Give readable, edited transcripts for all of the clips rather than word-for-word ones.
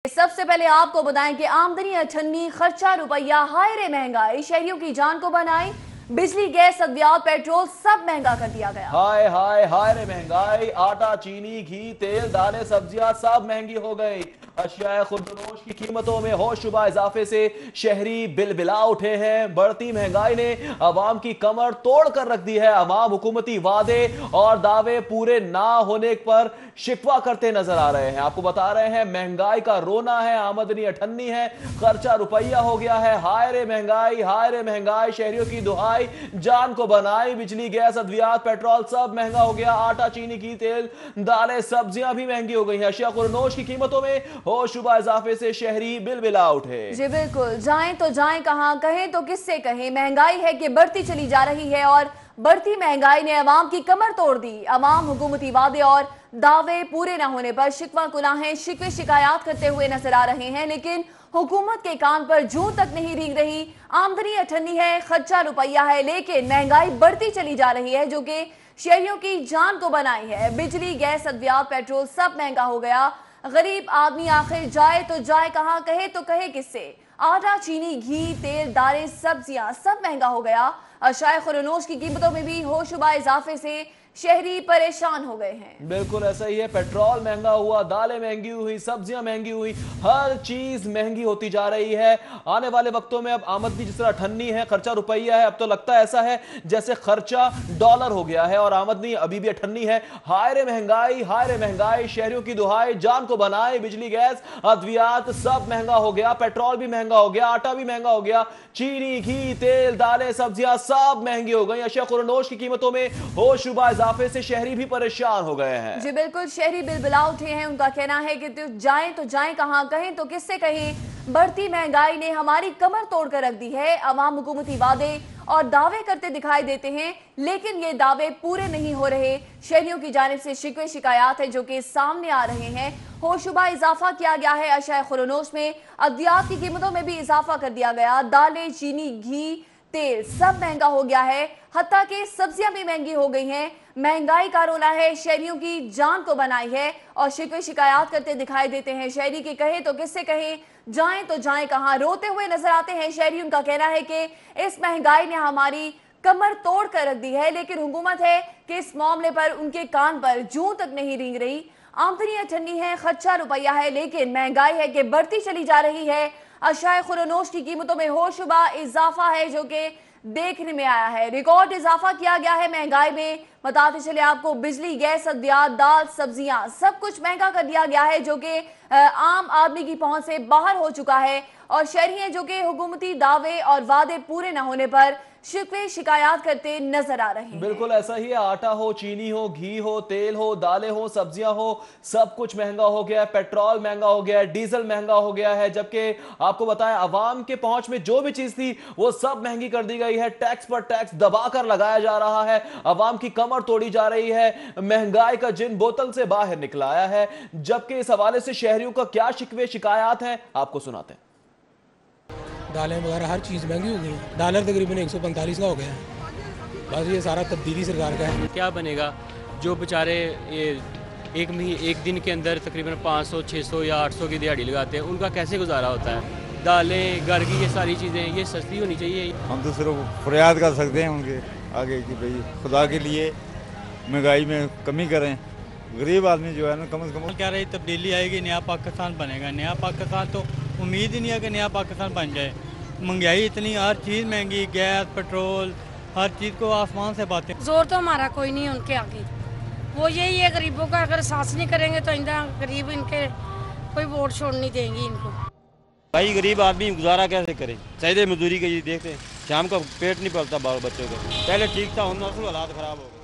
सबसे पहले आपको बताएं कि आमदनी अठन्नी, खर्चा रुपया, हाय रे महंगाई शहरियों की जान को बनाई। बिजली, गैस, अद्वियात, पेट्रोल सब महंगा कर दिया गया। हाय हाय हाय रे महंगाई। आटा, चीनी, घी, तेल, दालें, सब्जियां सब महंगी हो गई। अशियाए खुर्दनोश की कीमतों में होशरुबा इजाफे से शहरी बिलबिला उठे हैं। बढ़ती महंगाई ने अवाम की कमर तोड़ कर रख दी है। अवाम हुकूमती वादे और दावे पूरे ना होने पर शिकवा करते नजर आ रहे हैं। आपको बता रहे हैं महंगाई का रोना है, आमदनी अठन्नी है, खर्चा रुपया हो गया है। हाय रे महंगाई शहरियों की दुहाई जान को बनाई। बिजली, गैस, अद्वियात, पेट्रोल सब महंगा हो गया। आटा, चीनी, घी, तेल, दालें, सब्जियां भी महंगी हो गई हैं। अशिया खुर्दनोश की कीमतों में होशरुबा इजाफे से शहरी बिलबिला उठे। जी बिल्कुल, जाएं तो जाएं कहां, कहें तो किससे कहें। महंगाई है कि बढ़ती चली जा रही है और बढ़ती महंगाई ने अवाम की कमर तोड़ दी। अवाम हुकूमती वादे और दावे पूरे न होने पर शिकवा कुलाहें, शिकवे शिकायत करते हुए नजर आ रहे हैं, लेकिन हुकूमत के कान पर जूं तक नहीं रींग रही। आमदनी अठन्नी है, खर्चा रुपया है, लेकिन महंगाई बढ़ती चली जा रही है जो कि शहरियों की जान को बनाई है। बिजली, गैस, अद्वियात, पेट्रोल सब महंगा हो गया। गरीब आदमी आखिर जाए तो जाए कहां, कहे तो कहे किससे। आटा, चीनी, घी, तेल, दालें, सब्जियां सब महंगा हो गया। अशियाए खुर्दनोश की कीमतों में भी होशरुबा इजाफे से शहरी परेशान हो गए हैं। बिल्कुल ऐसा ही है। पेट्रोल महंगा हुआ, दालें महंगी हुई, सब्जियां महंगी हुई, हर चीज महंगी होती जा रही है। आने वाले वक्तों में अब आमदनी जिस तरह अठन्नी है, खर्चा रुपया है, अब तो लगता है ऐसा है जैसे खर्चा डॉलर हो गया है और आमदनी अभी भी अठन्नी है। हाय रे महंगाई शहरियों की दुहाई जान को बनाए। बिजली, गैस, अद्वियात सब महंगा हो गया। पेट्रोल भी महंगा हो गया, आटा भी महंगा हो गया, चीनी, घी, तेल, दालें, सब्जियां सब महंगी हो गई। अशिया खुर्दनोश की कीमतों में होशरुबा इजाफे से शहरी भी परेशान हो गए हैं। जी बिल्कुल, शहरी बिलबिला उठे हैं। उनका कहना है कि तो जाएं कहां, कहें तो किससे कहें। बढ़ती महंगाई ने हमारी कमर तोड़ कर रख दी है। अवाम हुकूमती वादे और दावे करते दिखाई देते हैं, लेकिन ये दावे पूरे नहीं हो रहे। शहरियों की जानिब से शिकवे शिकायत है जो कि सामने आ रहे हैं। होशरुबा इजाफा किया गया है अशियाए खुर्दनोश में। अद्वियात की कीमतों में भी इजाफा कर दिया गया। दालें, चीनी, घी, तेल सब महंगा हो गया है। हत्ता कि सब्जियां भी महंगी हो गई हैं। महंगाई का रोना है, शहरियों की जान को बनाई है और शिकवे शिकायत करते दिखाई देते हैं। शहरी की कहे तो किससे कहें, जाएं तो जाएं कहां, रोते हुए नजर आते हैं शहरी। उनका कहना है कि इस महंगाई ने हमारी कमर तोड़ कर रख दी है, लेकिन हुकूमत है कि इस मामले पर उनके कान पर जूं तक नहीं रींग रही। आमदनी अठन्नी है, खर्चा रुपया है, लेकिन महंगाई है कि बढ़ती चली जा रही है। अशियाए खुर्दनोश की कीमतों में होशरुबा इजाफा है जो कि देखने में आया है। रिकॉर्ड इजाफा किया गया है महंगाई में। बताते चले आपको, बिजली, गैस, अद्वियात, दाल, सब्जियां सब कुछ महंगा कर दिया गया है जो कि आम आदमी की पहुंच से बाहर हो चुका है। और शहरी हैं जो कि हुकूमती दावे और वादे पूरे न होने पर शिकवे शिकायत करते नजर आ रहे हैं। बिल्कुल ऐसा ही है। आटा हो, चीनी हो, घी हो, तेल हो, दालें हो, सब्जियां हो, सब कुछ महंगा हो गया है। पेट्रोल महंगा हो गया है, डीजल महंगा हो गया है। जबकि आपको बताएं अवाम के पहुंच में जो भी चीज थी वो सब महंगी कर दी गई है। टैक्स पर टैक्स दबाकर लगाया जा रहा है। अवाम की कमर तोड़ी जा रही है। महंगाई का जिन बोतल से बाहर निकला आया है। जबकि इस हवाले से शहरियों का क्या शिकवे शिकायत है आपको सुनाते हैं। दालें वगैरह हर चीज़ महंगी हो गई है। डॉलर तकरीबन 145 का हो गया है। बस ये सारा तब्दीली सरकार का है। क्या बनेगा जो बेचारे ये एक दिन के अंदर तकरीबन 500, 600 या 800 की दिहाड़ी लगाते हैं, उनका कैसे गुजारा होता है। दालें, घर की ये सारी चीज़ें ये सस्ती होनी चाहिए। हम तो सिर्फ फरियाद कर सकते हैं उनके आगे कि भाई खुदा के लिए महंगाई में कमी करें। गरीब आदमी जो है ना कम से कम क्या रही तब्दीली आएगी, नया पाकिस्तान बनेगा। नया पाकिस्तान तो उम्मीद ही नहीं है कि नया पाकिस्तान बन जाए। महंगाई इतनी, हर चीज़ महंगी, गैस, पेट्रोल, हर चीज़ को आसमान से बातें। जोर तो हमारा कोई नहीं है उनके आगे। वो यही है गरीबों का, अगर साथ नहीं करेंगे तो इंदा गरीब इनके कोई वोट छोड़ नहीं देंगी इनको। भाई गरीब आदमी गुजारा कैसे करे, चाहिए मजदूरी के ये देखते हैं, शाम का पेट नहीं पलता बाल बच्चों का। पहले ठीक था, उन हालात खराब हो गए।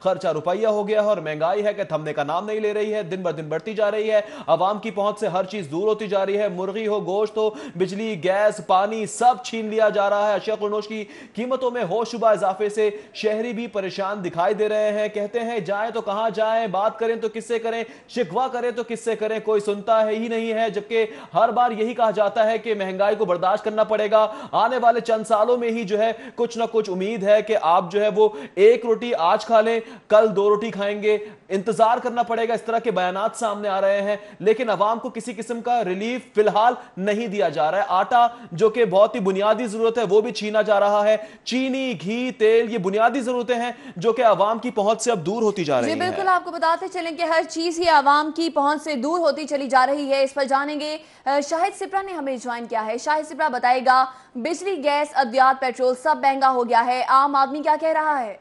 खर्चा रुपया हो गया है और महंगाई है कि थमने का नाम नहीं ले रही है। दिन ब दिन बढ़ती जा रही है। अवाम की पहुंच से हर चीज दूर होती जा रही है। मुर्गी हो, गोश्त हो, बिजली, गैस, पानी सब छीन लिया जा रहा है। अशिया खुर्दनोश की कीमतों में होशरुबा इजाफे से शहरी भी परेशान दिखाई दे रहे हैं। कहते हैं जाएं तो कहां जाएं, बात करें तो किससे करें, शिकवा करें तो किससे करें, कोई सुनता है ही नहीं है। जबकि हर बार यही कहा जाता है कि महंगाई को बर्दाश्त करना पड़ेगा। आने वाले चंद सालों में ही जो है कुछ ना कुछ उम्मीद है कि आप जो है वो एक रोटी आज खा लें, कल 2 रोटी खाएंगे, इंतजार करना पड़ेगा, इस तरह के बयानात सामने आ रहे हैं। लेकिन अवाम को किसी किस्म का रिलीफ फिलहाल नहीं दिया जा रहा है। आटा जो कि बहुत ही बुनियादी जरूरत है वो भी छीना जा रहा है। चीनी, घी, तेल, ये बुनियादी जरूरतें हैं जो कि अवाम की पहुंच से अब दूर होती जा रही जी हैं। बिल्कुल, आपको बताते चलें कि हर चीज ही आवाम की पहुंच से दूर होती चली जा रही है। इस पर जानेंगे, शाहिद सिप्रा ने हमें ज्वाइन किया है। शाहिद सिप्रा बताएगा, बिजली, गैस, अद्वियात, पेट्रोल सब महंगा हो गया है, आम आदमी क्या कह रहा है?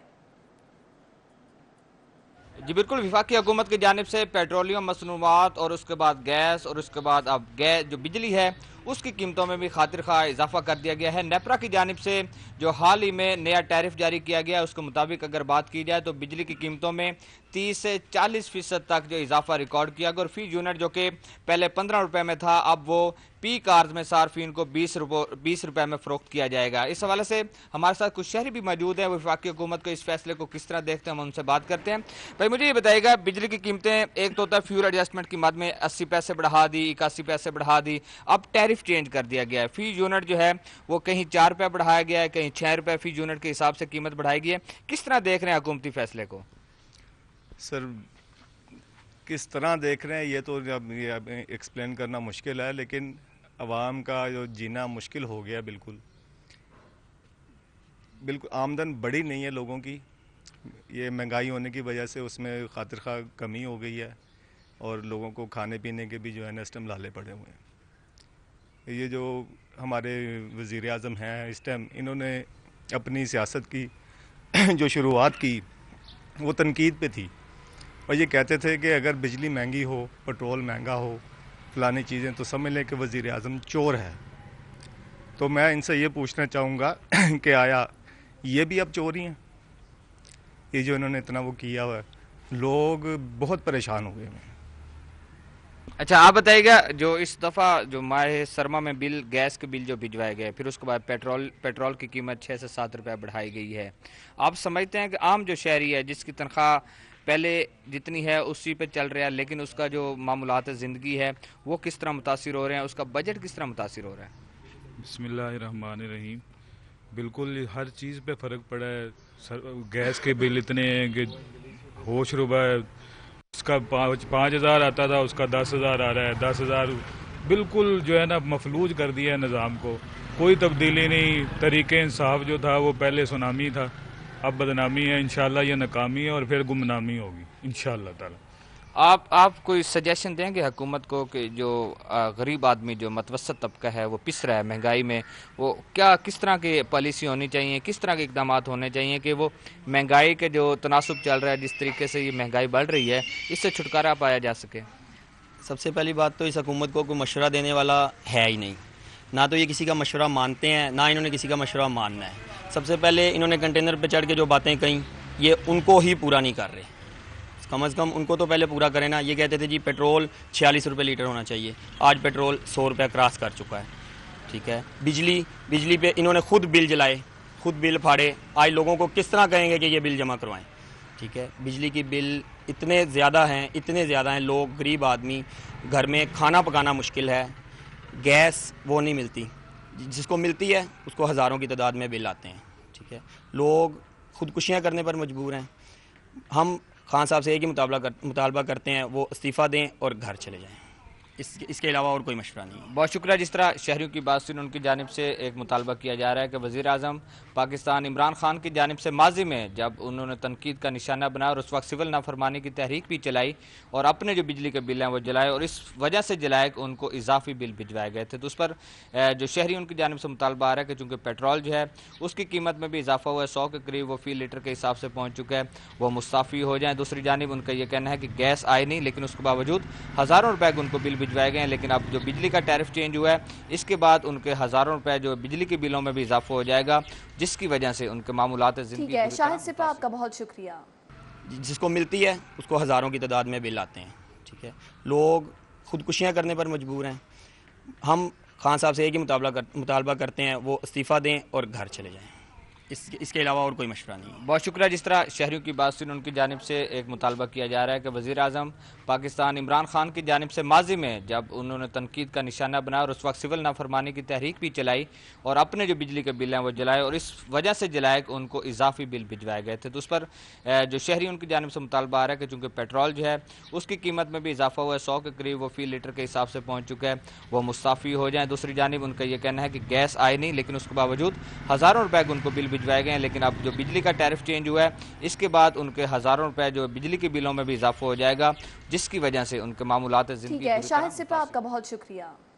जी बिल्कुल, वफाकी हुकूमत की जानिब से पेट्रोलियम मसनूआत और उसके बाद गैस और उसके बाद अब गैस जो बिजली है उसकी कीमतों में भी खातिर खा इजाफा कर दिया गया है। नेपरा की जानिब से जो हाल ही में नया टैरिफ जारी किया गया है उसके मुताबिक अगर बात की जाए तो बिजली की कीमतों में 30 से 40% तक जो इजाफा रिकॉर्ड किया गया और फी यूनिट जो कि पहले 15 रुपये में था अब वो पीक आर्ज में सार्फिन को 20 रुपये में फरोख्त किया जाएगा। इस हवाले से हमारे साथ कुछ शहरी भी मौजूद हैं, वफाकी हुकूमत को इस फैसले को किस तरह देखते हैं हम उनसे बात करते हैं। भाई मुझे ये बताइएगा, बिजली की कीमतें एक तो होता है फ्यूल एडजस्टमेंट की मद में 80 पैसे बढ़ा दी, 81 पैसे बढ़ा दी, अब टैरिफ चेंज कर दिया गया है। फी यूनिट जो है वो कहीं 4 रुपये बढ़ाया गया है, कहीं 6 रुपये फी यूनिट के हिसाब से कीमत बढ़ाई गई है। किस तरह देख रहे हैं हुकूमती फैसले को? सर किस तरह देख रहे हैं ये तो अब एक्सप्लेन करना मुश्किल है, लेकिन आवाम का जो जीना मुश्किल हो गया। बिल्कुल आमदन बढ़ी नहीं है लोगों की, ये महंगाई होने की वजह से उसमें खातिर खा कमी हो गई है और लोगों को खाने पीने के भी जो है ना इस टाइम लाले पड़े हुए हैं। ये जो हमारे वज़ीर आज़म हैं इस टाइम, इन्होंने अपनी सियासत की जो शुरुआत की वो तनकीद पे थी और ये कहते थे कि अगर बिजली महंगी हो, पेट्रोल महंगा हो, फलानी चीज़ें, तो समझ लें कि वज़ीर आज़म चोर है। तो मैं इनसे ये पूछना चाहूँगा कि आया ये भी अब चोर ही हैं? ये जो इन्होंने इतना वो किया हुआ है, लोग बहुत परेशान हो गए हैं। अच्छा आप बताइएगा, जो इस दफ़ा जो माह सरमा में बिल, गैस के बिल जो भिजवाए गए, फिर उसके बाद पेट्रोल की कीमत 6 से 7 रुपये बढ़ाई गई है, आप समझते हैं कि आम जो शहरी है जिसकी तनख्वाह पहले जितनी है उसी पे चल रहा है लेकिन उसका जो मामूलात ज़िंदगी है वो किस तरह मुतासिर हो रहे हैं, उसका बजट किस तरह मुतासिर हो रहा है? बिस्मिल्लाहिर्रहमानिर्रहीम। बिल्कुल हर चीज़ पे फ़र्क पड़ा है। गैस के बिल इतने हैं कि होश रुबा है। उसका 5,000 आता था, उसका 10,000 आ रहा है। 10,000 बिल्कुल जो है ना मफलूज कर दिया है निज़ाम को, कोई तब्दीली नहीं। तरीके इंसाफ जो था वो पहले सुनामी था, अब बदनामी है। इंशाल्लाह ये नाकामी है और फिर गुमनामी होगी इंशाल्लाह ताला। आप कोई सजेशन देंगे हुकूमत को कि जो गरीब आदमी जो मतवसत तबका है वो पिस रहा है महंगाई में, वो क्या किस तरह की पॉलिसी होनी चाहिए, किस तरह के इकदाम होने चाहिए कि वो महंगाई के जो तनासुब चल रहा है, जिस तरीके से ये महंगाई बढ़ रही है, इससे छुटकारा पाया जा सके? सबसे पहली बात तो इस हुकूमत को कोई मशवरा देने वाला है ही नहीं, ना तो ये किसी का मशवरा मानते हैं, ना इन्होंने किसी का मशवरा मानना है। सबसे पहले इन्होंने कंटेनर पे चढ़ के जो बातें कहीं ये उनको ही पूरा नहीं कर रहे, कम से कम उनको तो पहले पूरा करें ना। ये कहते थे जी पेट्रोल 46 रुपये लीटर होना चाहिए, आज पेट्रोल 100 रुपये क्रॉस कर चुका है, ठीक है। बिजली पे इन्होंने खुद बिल जलाए, खुद बिल फाड़े, आज लोगों को किस तरह कहेंगे कि ये बिल जमा करवाएं, ठीक है। बिजली की बिल इतने ज़्यादा हैं, लोग गरीब आदमी घर में खाना पकाना मुश्किल है, गैस वो नहीं मिलती, जिसको मिलती है उसको हज़ारों की तादाद में बिल आते हैं, ठीक है। लोग खुदकुशियाँ करने पर मजबूर हैं। हम खान साहब से एक ही मुतालबा करते हैं, वो इस्तीफ़ा दें और घर चले जाएं, इसके अलावा और कोई मशवरा नहीं है। बहुत शुक्रिया। जिस तरह शहरियों की बात सुनी, उनकी जानिब से एक मुतालबा किया जा रहा है कि वज़ीर आज़म पाकिस्तान इमरान खान की जानिब से माजी में जब उन्होंने तनकीद का निशाना बनाया और उस वक्त सिविल नाफरमानी की तहरीक भी चलाई और अपने जो बिजली के बिल हैं वो जलाए और इस वजह से जलाए कि उनको इजाफी बिल भिजवाए गए थे, तो उस पर जो शहरी उनकी जानिब से मुतालबा आ रहा है कि चूँकि पेट्रोल जो है उसकी कीमत में भी इजाफा हुआ है, 100 के करीब वो फी लीटर के हिसाब से पहुँच चुका है, वो मुस्ताफ़ी हो जाए। दूसरी जानिब उनका ये कहना है कि गैस आई नहीं लेकिन उसके बावजूद हज़ारों रुपये के उनको बिल भिजवाए गए हैं, लेकिन अब जो बिजली का टैरिफ चेंज हुआ है इसके बाद उनके हज़ारों रुपए जो बिजली के बिलों में भी इजाफा हो जाएगा, जिसकी वजह से उनके मामूलात ज़िंदगी। ठीक है, शाहिद सिप्रा आपका बहुत शुक्रिया। जिसको मिलती है उसको हज़ारों की तादाद में बिल आते हैं, ठीक है। लोग खुदकुशियाँ करने पर मजबूर हैं। हम खान साहब से एक ही मुतालबा करते हैं, वो इस्तीफ़ा दें और घर चले जाएं, اس के अलावा और कोई मशवरा नहीं है। बहुत शुक्रिया। जिस तरह शहरियों की बात सुनी, उनकी जानिब से एक मुतालबा किया जा रहा है कि वज़ीर आज़म पाकिस्तान इमरान खान की जानिब से माजी में जब उन्होंने तनकीद का निशाना बनाया और उस वक्त सिविल नाफरमानी की तहरीक भी चलाई और अपने जो बिजली के बिल हैं वो जलाए और इस वजह से जलाए कि उनको इजाफी बिल भिजवाए गए थे, तो उस पर जो शहरी उनकी जानिब से मुतालबा आ रहा है कि चूँकि पेट्रोल जो है उसकी कीमत में भी इजाफा हुआ है, 100 के करीब वो फी लीटर के हिसाब से पहुँच चुका है, वो मुस्ताफ़ी हो जाएँ। दूसरी जानिब उनका ये कहना है कि गैस आई नहीं, लेकिन उसके बावजूद हज़ारों रुपए उनको बिल भिजवाए गए हैं, लेकिन अब जो बिजली का टैरिफ चेंज हुआ है इसके बाद उनके हज़ारों रुपए जो बिजली के बिलों में भी इजाफा हो जाएगा, जिसकी वजह से उनके मामूलात ज़िंदगी। ठीक है, शाहिद सिपा आपका बहुत शुक्रिया।